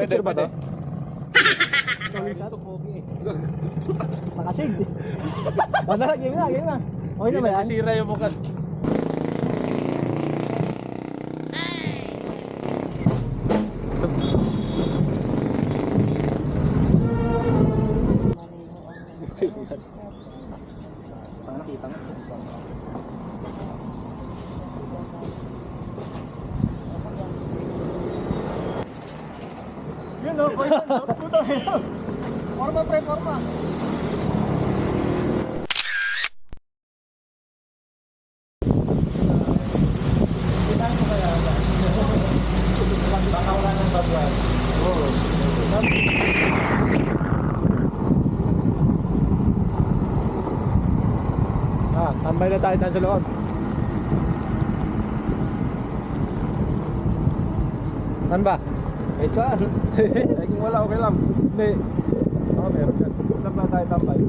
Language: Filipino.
picture ba to? Nakashade. Banda na, game na, game na. Okay na ba yan? Nasisira yung mukha. Nakita mo. Yun o, boy, yun o. Puto yun. Forma pre, forma. Kailangan ko kaya. Baka wala ng bagwan. Oo. Tambay na tayo sa loob. Saan ba? Kahit saan. Kung wala, okay lang. Hindi. Oo, meron yan. Saan ba tayo tambay?